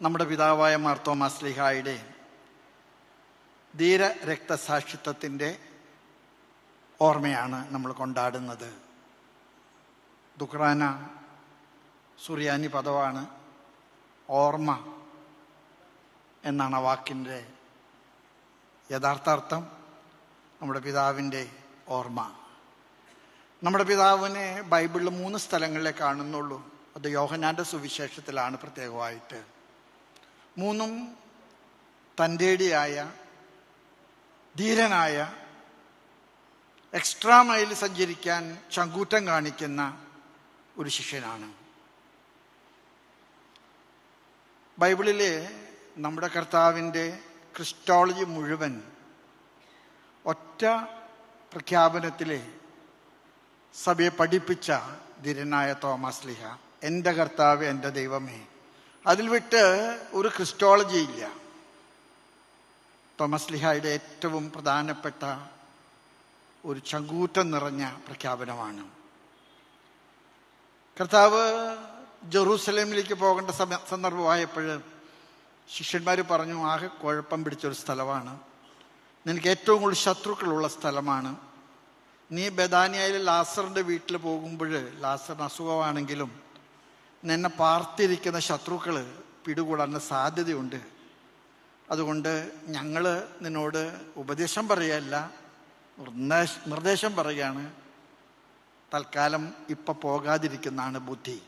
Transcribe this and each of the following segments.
നമ്മുടെ പിതാവായ മാർ തോമാ ശ്ലീഹായുടെ ധീര രക്തസാക്ഷിത്വത്തിൻ്റെ ഓർമ്മയാണ് നമ്മൾ കൊണ്ടാടുന്നത്. ദുഖ്റാന സുറിയാനി പദമാണ്. ഓർമ്മ എന്നാണ് ആ വാക്കിൻ്റെ യഥാർത്ഥാർത്ഥം. നമ്മുടെ പിതാവിൻ്റെ ഓർമ്മ. നമ്മുടെ പിതാവിനെ ബൈബിളിൽ 3 സ്ഥലങ്ങളിലേ കാണുന്നുള്ളൂ. അത് യോഹന്നാൻ്റെ സുവിശേഷത്തിലാണ് പ്രത്യേകമായിട്ട്. 3 തൻ്റേടിയായ, ധീരനായ, എക്സ്ട്രാ മൈൽ സഞ്ചരിക്കാൻ ചങ്കൂറ്റം കാണിക്കുന്ന ഒരു ശിഷ്യനാണ്. ബൈബിളിലെ നമ്മുടെ കർത്താവിൻ്റെ ക്രിസ്റ്റോളജി മുഴുവൻ ഒറ്റ പ്രഖ്യാപനത്തിലെ സഭയെ പഠിപ്പിച്ച ധീരനായ തോമാ ശ്ലീഹ, എൻ്റെ കർത്താവ്, എൻ്റെ ദൈവമേ. അതിൽ വിട്ട് ഒരു ക്രിസ്റ്റോളജി ഇല്ല. തോമാ ശ്ലീഹായുടെ ഏറ്റവും പ്രധാനപ്പെട്ട ഒരു ചങ്കൂറ്റം നിറഞ്ഞ പ്രഖ്യാപനമാണ്. കർത്താവ് ജെറൂസലേമിലേക്ക് പോകേണ്ട സന്ദർഭമായപ്പോൾ ശിഷ്യന്മാർ പറഞ്ഞു, ആകെ കുഴപ്പം പിടിച്ചൊരു സ്ഥലമാണ്, നിനക്ക് ഏറ്റവും കൂടുതൽ ശത്രുക്കളുള്ള സ്ഥലമാണ്. നീ ബെഥാനിയയിലെ ലാസറിൻ്റെ വീട്ടിൽ പോകുമ്പോൾ ലാസറിന് അസുഖമാണെങ്കിലും നിന്നെ പാർത്തിരിക്കുന്ന ശത്രുക്കൾ പിടികൂടാൻ സാധ്യതയുണ്ട്. അതുകൊണ്ട് ഞങ്ങൾ നിന്നോട് ഉപദേശം പറയുകയല്ല, നിർദ്ദേശം പറയുകയാണ്. തൽക്കാലം ഇപ്പം പോകാതിരിക്കുന്നതാണ് ബുദ്ധി.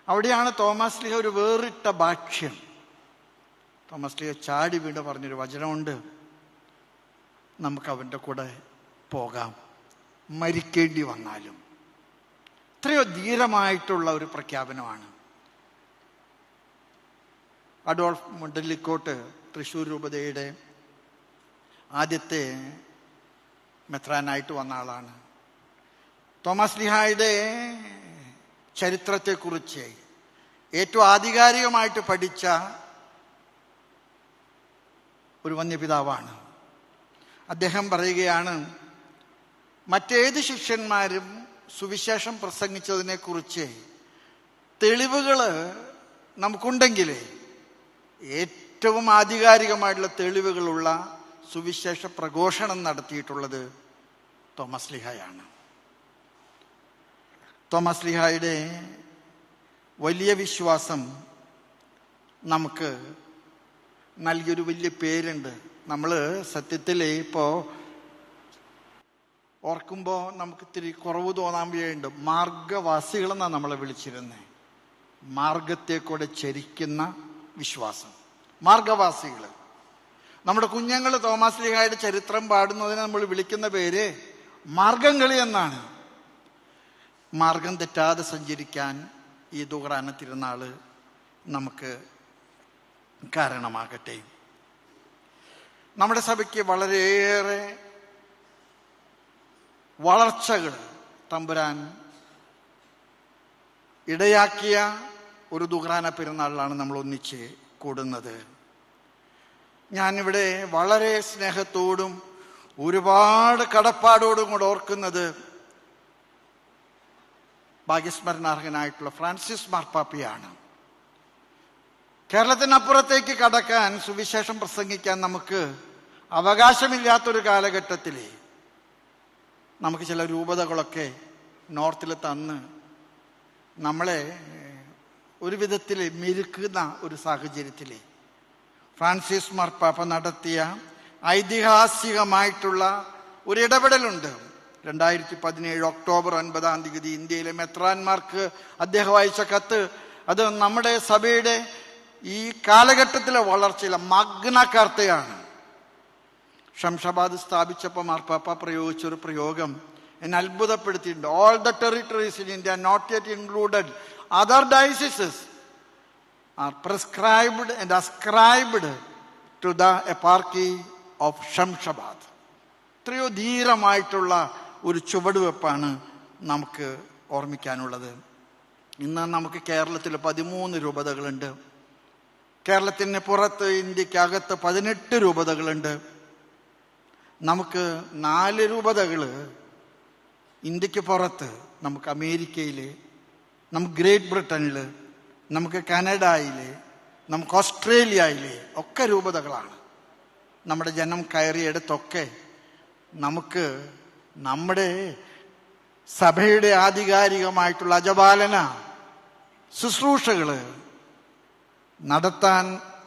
അവിടെയാണ് തോമാ ശ്ലീഹ ഒരു വേറിട്ട ഭാഷ്യം. തോമാ ശ്ലീഹ ചാടി വീണ് പറഞ്ഞൊരു വചനമുണ്ട്, നമുക്ക് അവൻ്റെ കൂടെ പോകാം, മരിക്കേണ്ടി വന്നാലും. എത്രയോ ധീരമായിട്ടുള്ള ഒരു പ്രഖ്യാപനമാണ്. അഡോൾഫ് മുണ്ടല്ലിക്കോട്ട് തൃശ്ശൂർ രൂപതയുടെ ആദ്യത്തെ മെത്രാനായിട്ട് വന്ന ആളാണ്. തോമാ ശ്ലീഹായുടെ ചരിത്രത്തെക്കുറിച്ച് ഏറ്റവും ആധികാരികമായിട്ട് പഠിച്ച ഒരു വന്യപിതാവാണ്. അദ്ദേഹം പറയുകയാണ്, മറ്റേത് ശിഷ്യന്മാരും സുവിശേഷം പ്രസംഗിച്ചതിനെക്കുറിച്ച് തെളിവുകൾ നമുക്കുണ്ടെങ്കിൽ ഏറ്റവും ആധികാരികമായിട്ടുള്ള തെളിവുകളുള്ള സുവിശേഷ പ്രഘോഷണം നടത്തിയിട്ടുള്ളത് തോമാ ശ്ലീഹായാണ്. തോമാ ശ്ലീഹായുടെ വലിയ വിശ്വാസം നമുക്ക് നൽകിയൊരു വലിയ പേരുണ്ട്. നമ്മൾ സത്യത്തിൽ ഇപ്പോൾ ഓർക്കുമ്പോൾ നമുക്ക് ഇത്തിരി കുറവ് തോന്നാൻ വേണ്ടി മാർഗവാസികളെന്നാണ് നമ്മളെ വിളിച്ചിരുന്നത്. മാർഗത്തെ കൂടെ ചരിക്കുന്ന വിശ്വാസം, മാർഗവാസികൾ. നമ്മുടെ കുഞ്ഞുങ്ങൾ തോമാ ശ്ലീഹായുടെ ചരിത്രം പാടുന്നതിന് നമ്മൾ വിളിക്കുന്ന പേര് മാർഗംകളി എന്നാണ്. മാർഗം തെറ്റാതെ സഞ്ചരിക്കാൻ ഈ ദുഖ്റാന തിരുനാൾ നമുക്ക് കാരണമാകട്ടെ. നമ്മുടെ സഭയ്ക്ക് വളരെയേറെ വളർച്ചകൾ തമ്പുരാൻ ഇടയാക്കിയ ഒരു ദുഖ്റാന പെരുന്നാളിലാണ് നമ്മൾ ഒന്നിച്ച് കൂടുന്നത്. ഞാനിവിടെ വളരെ സ്നേഹത്തോടും ഒരുപാട് കടപ്പാടോടും കൂടെ ഓർക്കുന്നത് ഭാഗ്യസ്മരണാർഹനായിട്ടുള്ള ഫ്രാൻസിസ് മാർപ്പാപ്പയാണ്. കേരളത്തിനപ്പുറത്തേക്ക് കടക്കാൻ, സുവിശേഷം പ്രസംഗിക്കാൻ നമുക്ക് അവകാശമില്ലാത്തൊരു കാലഘട്ടത്തിൽ നമുക്ക് ചില രൂപതകളൊക്കെ നോർത്തിൽ തന്ന് നമ്മളെ ഒരു വിധത്തിൽ മെരുക്കുന്ന ഒരു സാഹചര്യത്തിൽ ഫ്രാൻസിസ് മാർപ്പാപ്പ നടത്തിയ ഐതിഹാസികമായിട്ടുള്ള ഒരു ഇടപെടലുണ്ട്. 2017 ഒക്ടോബർ 9 ഇന്ത്യയിലെ മെത്രാന്മാർക്ക് അദ്ദേഹം അയച്ച കത്ത്, അത് നമ്മുടെ സഭയുടെ ഈ കാലഘട്ടത്തിലെ വളർച്ചയിലെ മഗ്ന കാർത്തയാണ്. ഷംഷാബാദ് സ്ഥാപിച്ചപ്പോൾ മാർപ്പാപ്പ പ്രയോഗിച്ചൊരു പ്രയോഗം എന്നെ അത്ഭുതപ്പെടുത്തിയിട്ടുണ്ട്. All the territories in India not yet included other dioceses are prescribed and ascribed to the eparchy of Shamshabad. എത്രയോ ധീരമായിട്ടുള്ള ഒരു ചുവടുവെപ്പാണ് നമുക്ക് ഓർമ്മിക്കാനുള്ളത്. ഇന്ന് നമുക്ക് കേരളത്തിൽ 13 രൂപതകളുണ്ട്. കേരളത്തിന് പുറത്ത്, ഇന്ത്യക്കകത്ത് 18 രൂപതകളുണ്ട്. നമുക്ക് 4 രൂപതകൾ ഇന്ത്യക്ക് പുറത്ത്, നമുക്ക് അമേരിക്കയിൽ, നമുക്ക് ഗ്രേറ്റ് ബ്രിട്ടനിൽ, നമുക്ക് കാനഡയിൽ, നമുക്ക് ഓസ്ട്രേലിയയിലെ ഒക്കെ രൂപതകളാണ്. നമ്മുടെ ജനം കയറിയെടുത്തൊക്കെ നമുക്ക് നമ്മുടെ സഭയുടെ ആധികാരികമായിട്ടുള്ള അജപാലന ശുശ്രൂഷകൾ നടത്താൻ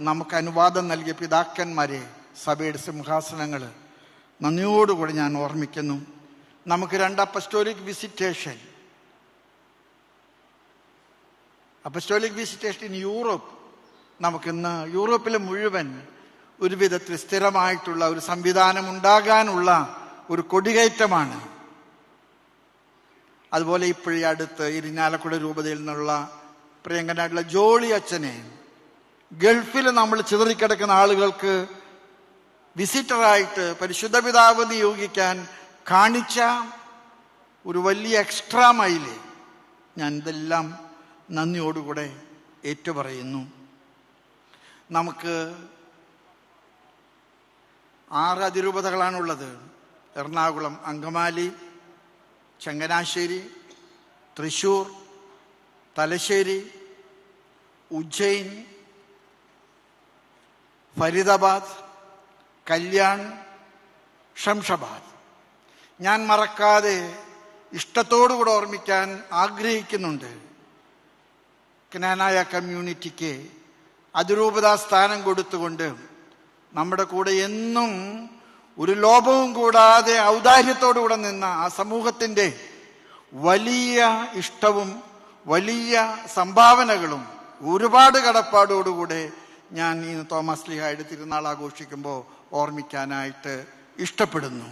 നമുക്ക് അനുവാദം നൽകിയ പിതാക്കന്മാരെ, സഭയുടെ സിംഹാസനങ്ങൾ നന്ദിയോടുകൂടി ഞാൻ ഓർമ്മിക്കുന്നു. നമുക്ക് 2 അപ്പസ്റ്റോലിക് വിസിറ്റേഷൻ ഇൻ യൂറോപ്പ്, നമുക്കിന്ന് യൂറോപ്പിലെ മുഴുവൻ ഒരു വിധത്തിൽ സ്ഥിരമായിട്ടുള്ള ഒരു സംവിധാനം ഉണ്ടാകാനുള്ള ഒരു കൊടികയറ്റമാണ്. അതുപോലെ ഇപ്പോഴേ അടുത്ത് ഇരിഞ്ഞാലക്കുട രൂപതയിൽ നിന്നുള്ള പ്രിയങ്കനായിട്ടുള്ള ജോളി അച്ഛനെ ഗൾഫിൽ നമ്മൾ ചിതറിക്കിടക്കുന്ന ആളുകൾക്ക് വിസിറ്ററായിട്ട് പരിശുദ്ധ പിതാവ് നിയോഗിക്കാൻ കാണിച്ച ഒരു വലിയ എക്സ്ട്രാ മൈല് ഞാൻ ഇതെല്ലാം നന്ദിയോടുകൂടെ ഏറ്റുപറയുന്നു. നമുക്ക് 6 അതിരൂപതകളാണുള്ളത്. എറണാകുളം, അങ്കമാലി, ചങ്ങനാശ്ശേരി, തൃശ്ശൂർ, തലശ്ശേരി, ഉജ്ജയിൻ, ഫരീദാബാദ്, കല്യാൺ, ഷംഷാബാദ്. ഞാൻ മറക്കാതെ ഇഷ്ടത്തോടുകൂടെ ഓർമ്മിക്കാൻ ആഗ്രഹിക്കുന്നുണ്ട്. ക്നാനായ കമ്മ്യൂണിറ്റിക്ക് അതിരൂപതാ സ്ഥാനം കൊടുത്തുകൊണ്ട് നമ്മുടെ കൂടെ എന്നും ഒരു ലോഭവും കൂടാതെ ഔദാര്യത്തോടുകൂടെ നിന്ന ആ സമൂഹത്തിൻ്റെ വലിയ ഇഷ്ടവും വലിയ സംഭാവനകളും ഒരുപാട് കടപ്പാടോടുകൂടെ ഞാൻ ഈ തോമസ് ലീഹായുടെ തിരുനാൾ ആഘോഷിക്കുമ്പോൾ ഓർമ്മിക്കാനായിട്ട് ഇഷ്ടപ്പെടുന്നു.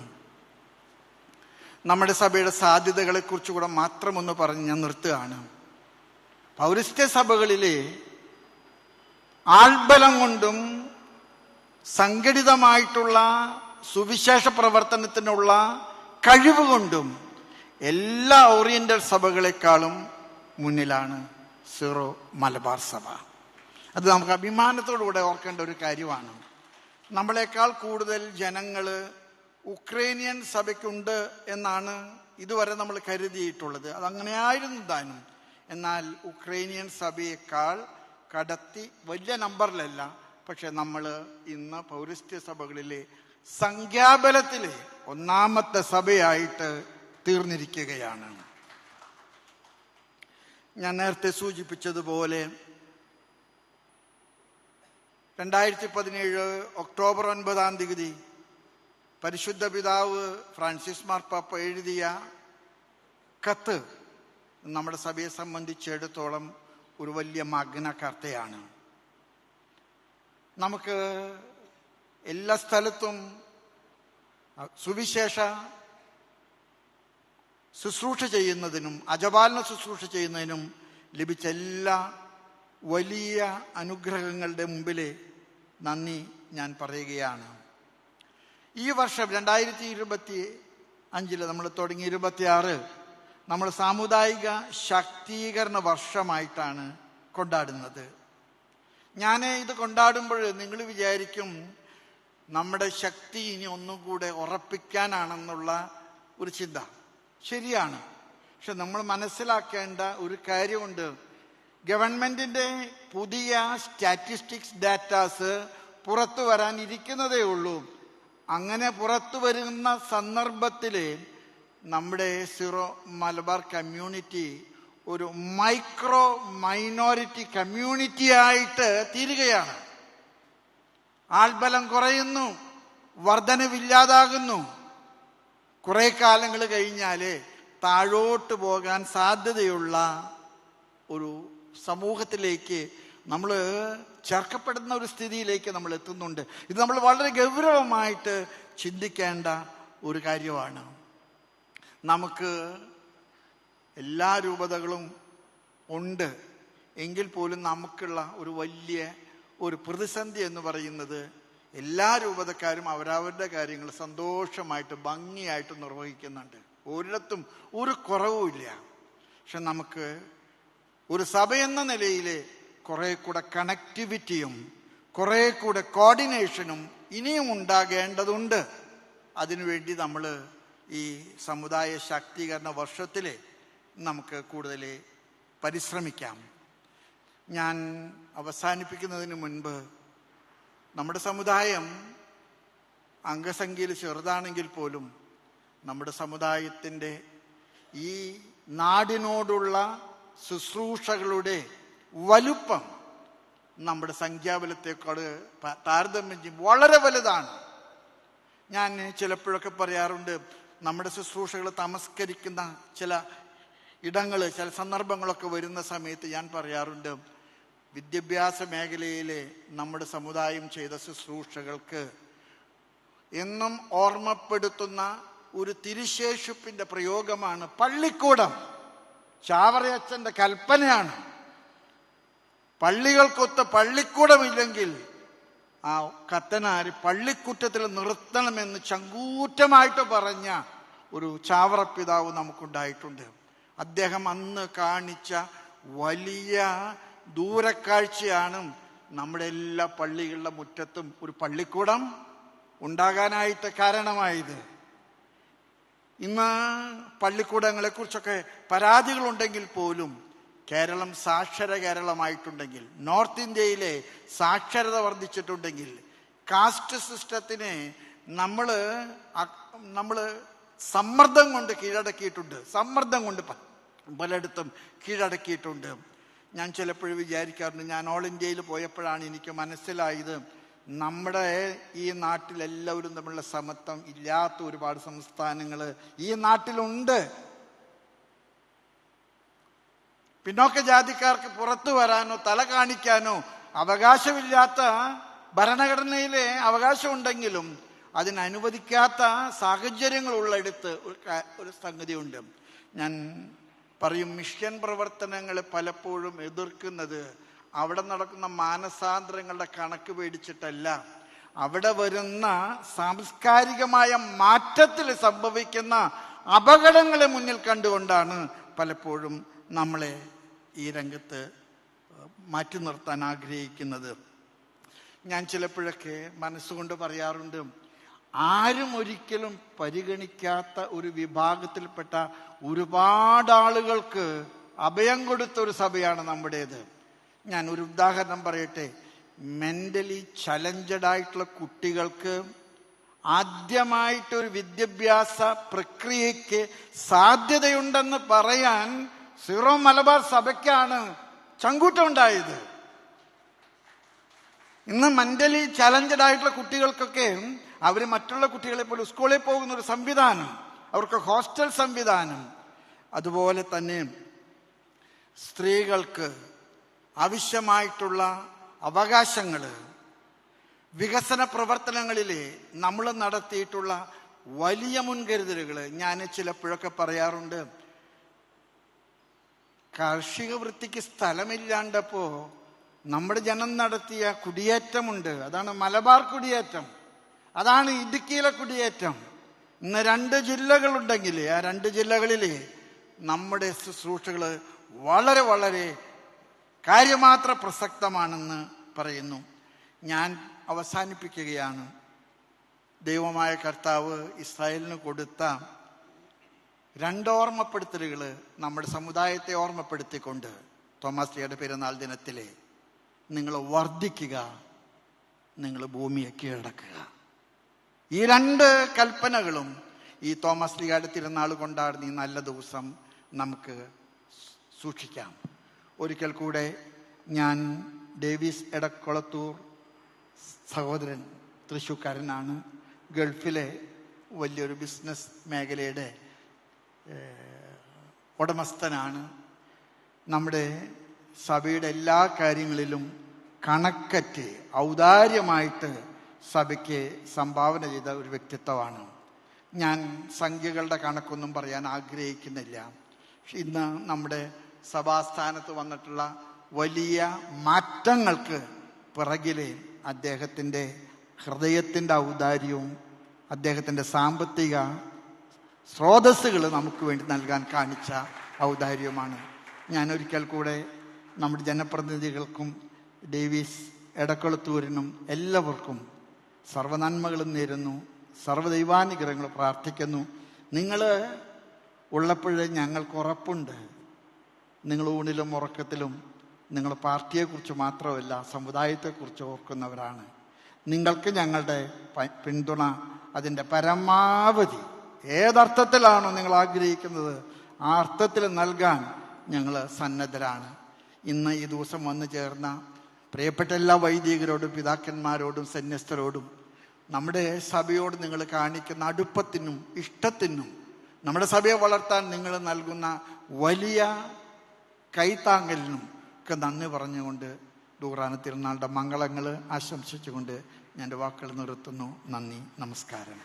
നമ്മുടെ സഭയുടെ സാധ്യതകളെക്കുറിച്ച് കൂടെ മാത്രമൊന്ന് പറഞ്ഞ് ഞാൻ നിർത്തുകയാണ്. പൗരസ്ത്യ സഭകളിലെ ആൾബലം കൊണ്ടും സംഘടിതമായിട്ടുള്ള സുവിശേഷ പ്രവർത്തനത്തിനുള്ള കഴിവ് കൊണ്ടും എല്ലാ ഓറിയന്റൽ സഭകളെക്കാളും മുന്നിലാണ് സീറോ മലബാർ സഭ. അത് നമുക്ക് അഭിമാനത്തോടുകൂടെ ഓർക്കേണ്ട ഒരു കാര്യമാണ്. നമ്മളെക്കാൾ കൂടുതൽ ജനങ്ങൾ ഉക്രൈനിയൻ സഭയ്ക്കുണ്ട് എന്നാണ് ഇതുവരെ നമ്മൾ കരുതിയിട്ടുള്ളത്. അതങ്ങനെയായിരുന്നു താനും. എന്നാൽ ഉക്രൈനിയൻ സഭയേക്കാൾ കടത്തി വലിയ നമ്പറിലല്ല, പക്ഷെ നമ്മൾ ഇന്ന് പൗരസ്ത്യ സഭകളിലെ സംഖ്യാബലത്തിലെ 1ാമത്തെ സഭയായിട്ട് തീർന്നിരിക്കുകയാണ്. ഞാൻ നേരത്തെ സൂചിപ്പിച്ചതുപോലെ 2017 ഒക്ടോബർ 9 പരിശുദ്ധ പിതാവ് ഫ്രാൻസിസ് മാർപ്പാപ്പ എഴുതിയ കത്ത് നമ്മുടെ സഭയെ സംബന്ധിച്ചിടത്തോളം ഒരു വലിയ മഗ്ന കർത്തയാണ്. നമുക്ക് എല്ലാ സ്ഥലത്തും സുവിശേഷ ശുശ്രൂഷ ചെയ്യുന്നതിനും അജപാലന ശുശ്രൂഷ ചെയ്യുന്നതിനും ലഭിച്ച എല്ലാ വലിയ അനുഗ്രഹങ്ങളുടെ മുമ്പിൽ നന്ദി ഞാൻ പറയുകയാണ്. ഈ വർഷം 2025 നമ്മൾ തുടങ്ങി 26 നമ്മൾ സാമുദായിക ശാക്തീകരണ വർഷമായിട്ടാണ് കൊണ്ടാടുന്നത്. ഞാൻ ഇത് കൊണ്ടാടുമ്പോൾ നിങ്ങൾ വിചാരിക്കും നമ്മുടെ ശക്തി ഇനി ഒന്നും കൂടെ ഉറപ്പിക്കാനാണെന്നുള്ള ഒരു ചിന്ത. ശരിയാണ്. പക്ഷെ നമ്മൾ മനസ്സിലാക്കേണ്ട ഒരു കാര്യമുണ്ട്. ഗവൺമെന്റിന്റെ പുതിയ സ്റ്റാറ്റിസ്റ്റിക്സ് ഡാറ്റാസ് പുറത്തു വരാനിരിക്കുന്നതേ ഉള്ളൂ. അങ്ങനെ പുറത്തു വരുന്ന സന്ദർഭത്തിൽ നമ്മുടെ സീറോ മലബാർ കമ്മ്യൂണിറ്റി ഒരു മൈക്രോ മൈനോറിറ്റി കമ്മ്യൂണിറ്റി ആയിട്ട് തീരുകയാണ്. ആൾബലം കുറയുന്നു, വർധനവില്ലാതാകുന്നു. കുറെ കാലങ്ങൾ കഴിഞ്ഞാൽ താഴോട്ട് പോകാൻ സാധ്യതയുള്ള ഒരു സമൂഹത്തിലേക്ക് നമ്മൾ ചേർക്കപ്പെടുന്ന ഒരു സ്ഥിതിയിലേക്ക് നമ്മൾ എത്തുന്നുണ്ട്. ഇത് നമ്മൾ വളരെ ഗൗരവമായിട്ട് ചിന്തിക്കേണ്ട ഒരു കാര്യമാണ്. നമുക്ക് എല്ലാ രൂപതകളും ഉണ്ട് എങ്കിൽ പോലും നമുക്കുള്ള ഒരു വലിയ ഒരു പ്രതിസന്ധി എന്ന് പറയുന്നത് എല്ലാ രൂപതക്കാരും അവരവരുടെ കാര്യങ്ങൾ സന്തോഷമായിട്ട് ഭംഗിയായിട്ട് നിർവഹിക്കുന്നുണ്ട്. ഒരിടത്തും ഒരു കുറവുമില്ല. പക്ഷെ നമുക്ക് ഒരു സഭയെന്ന നിലയിൽ കുറെ കൂടെ കണക്ടിവിറ്റിയും കുറെ കൂടെ കോർഡിനേഷനും ഇനിയും ഉണ്ടാകേണ്ടതുണ്ട്. അതിനുവേണ്ടി നമ്മൾ ഈ സമുദായ ശാക്തീകരണ വർഷത്തിൽ നമുക്ക് കൂടുതൽ പരിശ്രമിക്കാം. ഞാൻ അവസാനിപ്പിക്കുന്നതിന് മുൻപ് നമ്മുടെ സമുദായം അംഗസംഖ്യയിൽ ചെറുതാണെങ്കിൽ പോലും നമ്മുടെ സമുദായത്തിൻ്റെ ഈ നാടിനോടുള്ള ശുശ്രൂഷകളുടെ വലുപ്പം നമ്മുടെ സംഖ്യാബലത്തെക്കാൾ താരതമ്യം ചെയ്യുമ്പോൾ വളരെ വലുതാണ്. ഞാൻ ചിലപ്പോഴൊക്കെ പറയാറുണ്ട്, നമ്മുടെ ശുശ്രൂഷകൾ തമസ്കരിക്കുന്ന ചില ഇടങ്ങൾ, ചില സന്ദർഭങ്ങളൊക്കെ വരുന്ന സമയത്ത് ഞാൻ പറയാറുണ്ട്, വിദ്യാഭ്യാസ മേഖലയിലെ നമ്മുടെ സമുദായം ചെയ്ത ശുശ്രൂഷകൾക്ക് എന്നും ഓർമ്മപ്പെടുത്തുന്ന ഒരു തിരുശേഷിപ്പിൻ്റെ പ്രയോഗമാണ് പള്ളിക്കൂടം. ചാവറയച്ചൻ്റെ കൽപ്പനയാണ്, പള്ളികൾക്കൊത്ത പള്ളിക്കൂടമില്ലെങ്കിൽ ആ കത്തനാര് പള്ളിക്കുറ്റത്തിൽ നിർത്തണമെന്ന് ചങ്കൂറ്റമായിട്ട് പറഞ്ഞ ഒരു ചാവറ പിതാവ് നമുക്കുണ്ടായിട്ടുണ്ട്. അദ്ദേഹം അന്ന് കാണിച്ച വലിയ ദൂരക്കാഴ്ചയാണ് നമ്മുടെ എല്ലാ പള്ളികളുടെ മുറ്റത്തും ഒരു പള്ളിക്കൂടം ഉണ്ടാകാനായിട്ട് കാരണമായത്. ഇന്ന് പള്ളിക്കൂടങ്ങളെ കുറിച്ചൊക്കെ പരാതികളുണ്ടെങ്കിൽ പോലും കേരളം സാക്ഷര കേരളമായിട്ടുണ്ടെങ്കിൽ, നോർത്ത് ഇന്ത്യയിലെ സാക്ഷരത വർദ്ധിച്ചിട്ടുണ്ടെങ്കിൽ, കാസ്റ്റ് സിസ്റ്റത്തിനെ നമ്മൾ സമ്മർദ്ദം കൊണ്ട് കീഴടക്കിയിട്ടുണ്ട്, സമ്മർദ്ദം കൊണ്ട് പലയിടത്തും കീഴടക്കിയിട്ടുണ്ട്. ഞാൻ ചിലപ്പോഴും വിചാരിക്കാറുണ്ട്, ഞാൻ ഓൾ ഇന്ത്യയിൽ പോയപ്പോഴാണ് എനിക്ക് മനസ്സിലായത്, നമ്മുടെ ഈ നാട്ടിലെല്ലാവരും തമ്മിലുള്ള സമത്വം ഇല്ലാത്ത ഒരുപാട് സംസ്ഥാനങ്ങൾ ഈ നാട്ടിലുണ്ട്. പിന്നോക്ക ജാതിക്കാർക്ക് പുറത്തു വരാനോ തല കാണിക്കാനോ അവകാശമില്ലാത്ത ഭരണഘടനയിലെ അവകാശമുണ്ടെങ്കിലും അതിനനുവദിക്കാത്ത സാഹചര്യങ്ങളുള്ളിടത്ത് ഒരു സംഗതിയുണ്ട്. ഞാൻ പറയും, മിഷൻ പ്രവർത്തനങ്ങൾ പലപ്പോഴും എതിർക്കുന്നത് അവിടെ നടക്കുന്ന മാനസാന്തരങ്ങളുടെ കണക്ക് പേടിച്ചിട്ടല്ല, അവിടെ വരുന്ന സാംസ്കാരികമായ മാറ്റത്തിൽ സംഭവിക്കുന്ന അപകടങ്ങളെ മുന്നിൽ കണ്ടുകൊണ്ടാണ് പലപ്പോഴും നമ്മളെ ഈ രംഗത്ത് മാറ്റി നിർത്താൻ ആഗ്രഹിക്കുന്നത്. ഞാൻ ചിലപ്പോഴൊക്കെ മനസ്സുകൊണ്ട് പറയാറുണ്ട്, ആരും ഒരിക്കലും പരിഗണിക്കാത്ത ഒരു വിഭാഗത്തിൽപ്പെട്ട ഒരുപാട് ആളുകൾക്ക് അഭയം കൊടുത്ത ഒരു സഭയാണ് നമ്മുടേത്. ഞാൻ ഒരു ഉദാഹരണം പറയട്ടെ. മെന്റലി ചലഞ്ചഡ് ആയിട്ടുള്ള കുട്ടികൾക്ക് ആദ്യമായിട്ടൊരു വിദ്യാഭ്യാസ പ്രക്രിയയ്ക്ക് സാധ്യതയുണ്ടെന്ന് പറയാൻ സീറോ മലബാർ സഭയ്ക്കാണ് ചങ്കൂറ്റം ഉണ്ടായത്. ഇന്ന് മെന്റലി ചലഞ്ചഡ് ആയിട്ടുള്ള കുട്ടികൾക്കൊക്കെ അവർ മറ്റുള്ള കുട്ടികളെ പോലെ സ്കൂളിൽ പോകുന്ന ഒരു സംവിധാനം, അവർക്ക് ഹോസ്റ്റൽ സംവിധാനം, അതുപോലെ തന്നെ സ്ത്രീകൾക്ക് ആവശ്യമായിട്ടുള്ള അവകാശങ്ങൾ, വികസന പ്രവർത്തനങ്ങളിൽ നമ്മൾ നടത്തിയിട്ടുള്ള വലിയ മുൻകരുതലുകൾ. ഞാൻ ചിലപ്പോഴൊക്കെ പറയാറുണ്ട്, കാർഷിക വൃത്തിക്ക് സ്ഥലമില്ലാണ്ടപ്പോൾ നമ്മുടെ ജനം നടത്തിയ കുടിയേറ്റമുണ്ട്. അതാണ് മലബാർ കുടിയേറ്റം, അതാണ് ഇടുക്കിയിലെ കുടിയേറ്റം. ഇന്ന് 2 ജില്ലകളുണ്ടെങ്കിൽ ആ 2 ജില്ലകളിൽ നമ്മുടെ ശുശ്രൂഷകൾ വളരെ വളരെ കാര്യമാത്ര പ്രസക്തമാണെന്ന് പറയുന്നു. ഞാൻ അവസാനിപ്പിക്കുകയാണ്. ദൈവമായ കർത്താവ് ഇസ്രായേലിന് കൊടുത്ത 2 ഓർമ്മപ്പെടുത്തലുകൾ നമ്മുടെ സമുദായത്തെ ഓർമ്മപ്പെടുത്തിക്കൊണ്ട് തോമസ് ലീയുടെ പെരുന്നാൾ ദിനത്തിലെ നിങ്ങൾ വർദ്ധിക്കുക, നിങ്ങൾ ഭൂമിയെ കീഴടക്കുക. ഈ 2 കൽപ്പനകളും ഈ തോമസ് ലീയുടെ തിരുനാൾ കൊണ്ടാടുന്ന ഈ നല്ല ദിവസം നമുക്ക് സൂക്ഷിക്കാം. ഒരിക്കൽ കൂടെ ഞാൻ ഡേവിസ് എടക്കുളത്തൂർ സഹോദരൻ, തൃശ്ശൂർക്കാരനാണ്, ഗൾഫിലെ വലിയൊരു ബിസിനസ് മേഖലയുടെ ഉടമസ്ഥനാണ്. നമ്മുടെ സഭയുടെ എല്ലാ കാര്യങ്ങളിലും കണക്കറ്റ് ഔദാര്യമായിട്ട് സഭയ്ക്ക് സംഭാവന ചെയ്ത ഒരു വ്യക്തിത്വമാണ്. ഞാൻ സംഖ്യകളുടെ കണക്കൊന്നും പറയാൻ ആഗ്രഹിക്കുന്നില്ല. ഇന്ന് നമ്മുടെ സഭാസ്ഥാനത്ത് വന്നിട്ടുള്ള വലിയ മാറ്റങ്ങൾക്ക് പിറകിലെ അദ്ദേഹത്തിൻ്റെ ഹൃദയത്തിൻ്റെ ഔദാര്യവും അദ്ദേഹത്തിൻ്റെ സാമ്പത്തിക സ്രോതസ്സുകൾ നമുക്ക് വേണ്ടി നൽകാൻ കാണിച്ച ഔദാര്യവുമാണ്. ഞാനൊരിക്കൽ കൂടെ നമ്മുടെ ജനപ്രതിനിധികൾക്കും ഡേവിസ് എടക്കുളത്തൂരിനും എല്ലാവർക്കും സർവ്വനന്മകളും നേരുന്നു, സർവ്വദൈവാനുഗ്രഹങ്ങൾ പ്രാർത്ഥിക്കുന്നു. നിങ്ങൾ ഉള്ളപ്പോഴേ ഞങ്ങൾക്ക് ഉറപ്പുണ്ട്, നിങ്ങൾ ഊണിലും ഉറക്കത്തിലും നിങ്ങൾ പാർട്ടിയെക്കുറിച്ച് മാത്രമല്ല സമുദായത്തെക്കുറിച്ച് ഓർക്കുന്നവരാണ്. നിങ്ങൾക്ക് ഞങ്ങളുടെ പിന്തുണ അതിൻ്റെ പരമാവധി ഏതർത്ഥത്തിലാണോ നിങ്ങൾ ആഗ്രഹിക്കുന്നത് ആ അർത്ഥത്തിൽ നൽകാൻ ഞങ്ങൾ സന്നദ്ധരാണ്. ഇന്ന് ഈ ദിവസം വന്നു ചേർന്ന പ്രിയപ്പെട്ട എല്ലാ വൈദികരോടും പിതാക്കന്മാരോടും സന്യസ്തരോടും നമ്മുടെ സഭയോട് നിങ്ങൾ കാണിക്കുന്ന അടുപ്പത്തിനും ഇഷ്ടത്തിനും നമ്മുടെ സഭയെ വളർത്താൻ നിങ്ങൾ നൽകുന്ന വലിയ കൈത്താങ്ങലിനും ഒക്കെ നന്ദി പറഞ്ഞുകൊണ്ട് ദൂറാന തിരുനാളുടെ മംഗളങ്ങൾ ആശംസിച്ചുകൊണ്ട് ഞാൻ എൻ്റെ വാക്കുകൾ നിർത്തുന്നു. നന്ദി, നമസ്കാരം.